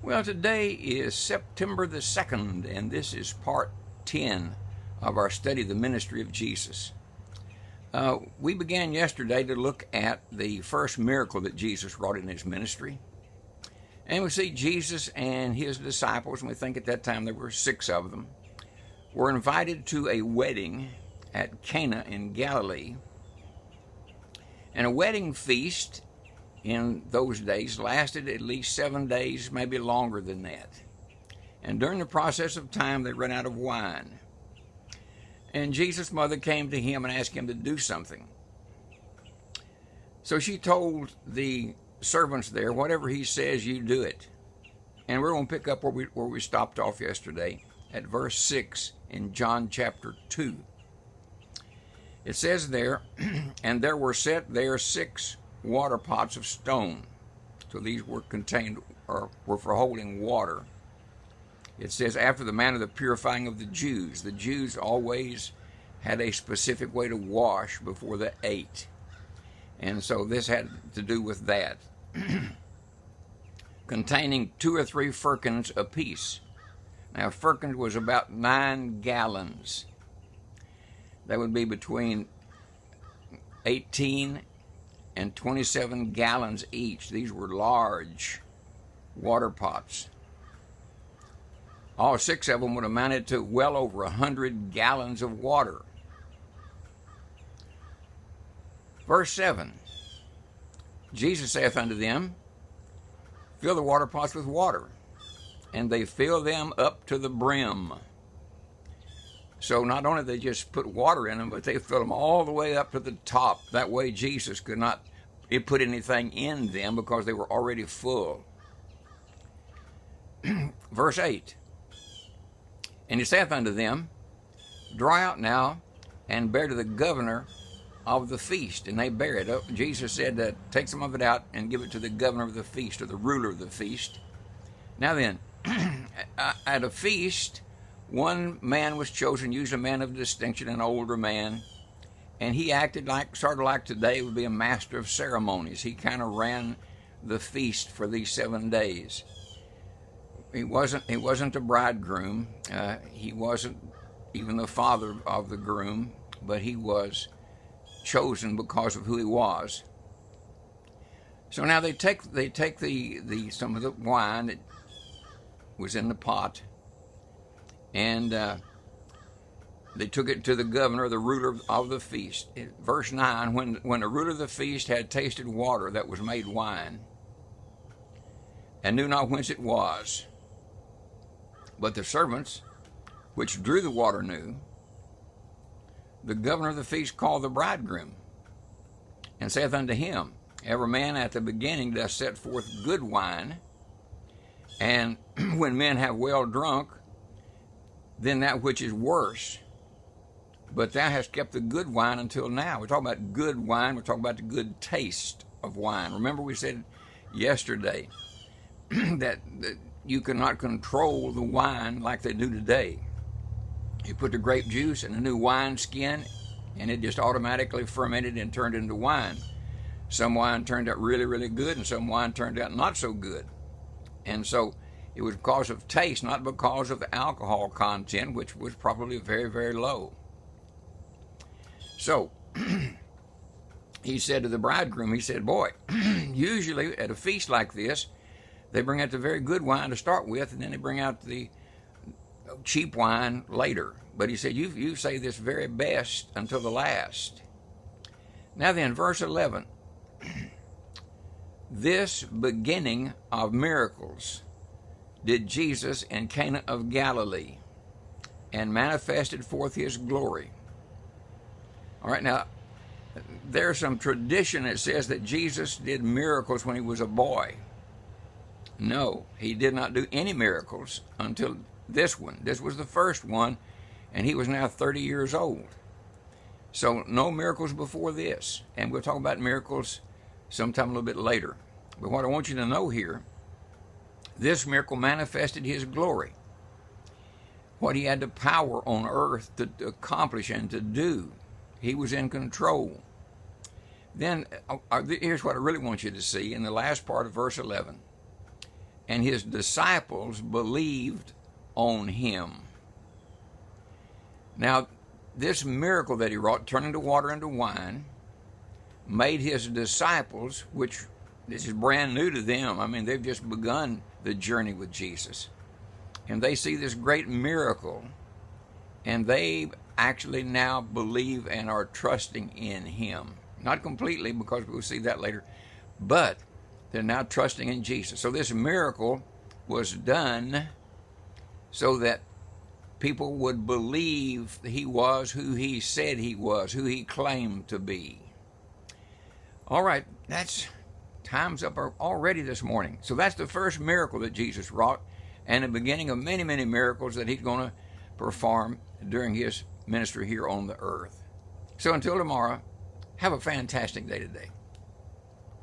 Well, today is September the 2nd, and this is part 10 of our study of the ministry of Jesus. We began yesterday to look at the first miracle that Jesus wrought in his ministry. And we see Jesus and his disciples, and we think at that time there were 6 of them, were invited to a wedding at Cana in Galilee. And a wedding feast in those days lasted at least 7 days, maybe longer than that. And during the process of time, they ran out of wine. And Jesus' mother came to him and asked him to do something. So she told the servants there, whatever he says, you do it. And we're going to pick up where we stopped off yesterday at verse 6 in John chapter 2. It says there, and there were set there 6 water pots of stone. So these were contained, or were for holding water. It says, after the manner of the purifying of the Jews. The Jews always had a specific way to wash before they ate. And so this had to do with that. Containing 2 or 3 firkins apiece. Now, firkins was about 9 gallons. That would be between 18 and 27 gallons each. These were large water pots. All 6 of them would have amounted to well over 100 gallons of water. Verse 7, Jesus saith unto them, fill the water pots with water. And they fill them up to the brim. So not only did they just put water in them, but they filled them all the way up to the top. That way Jesus could not put anything in them because they were already full. Verse 8, and he saith unto them, draw out now and bear to the governor of the feast. And they bear it. Jesus said, take some of it out and give it to the governor of the feast, or the ruler of the feast. Now then, at a feast, one man was chosen, usually a man of distinction, an older man, and he acted like, sort of like today would be a master of ceremonies. He kind of ran the feast for these 7 days. He wasn't the bridegroom. He wasn't even the father of the groom, but he was chosen because of who he was. So now they take some of the wine that was in the pot, and they took it to the governor, the ruler of the feast. Verse 9, when the ruler of the feast had tasted water that was made wine, and knew not whence it was, but the servants which drew the water knew, the governor of the feast called the bridegroom, and saith unto him, every man at the beginning doth set forth good wine, and when men have well drunk, then that which is worse. But thou hast kept the good wine until now. We're talking about good wine. We're talking about the good taste of wine. Remember we said yesterday that you cannot control the wine like they do today. You put the grape juice in a new wine skin, and it just automatically fermented and turned into wine. Some wine turned out really, really good, and some wine turned out not so good. And so it was because of taste, not because of the alcohol content, which was probably very, very low. So he said to the bridegroom, he said, boy, usually at a feast like this, they bring out the very good wine to start with, and then they bring out the cheap wine later. But he said, you say this very best until the last. Now then, verse 11. This beginning of miracles did Jesus in Cana of Galilee, and manifested forth his glory. All right, now, there's some tradition that says that Jesus did miracles when he was a boy. No, he did not do any miracles until this one. This was the first one, and he was now 30 years old. So no miracles before this. And we'll talk about miracles sometime a little bit later. But what I want you to know here, this miracle manifested his glory. What he had the power on earth to accomplish and to do. He was in control. Then, here's what I really want you to see in the last part of verse 11. and his disciples believed on him. Now, this miracle that he wrought, turning the water into wine, made his disciples, which this is brand new to them. I mean, they've just begun the journey with Jesus. And they see this great miracle, and they actually now believe and are trusting in him. Not completely, because we'll see that later, but they're now trusting in Jesus. So this miracle was done so that people would believe he was who he said he was, who he claimed to be. All right, time's up already this morning. So that's the first miracle that Jesus wrought, and the beginning of many, many miracles that he's going to perform during his ministry here on the earth. So until tomorrow, have a fantastic day today.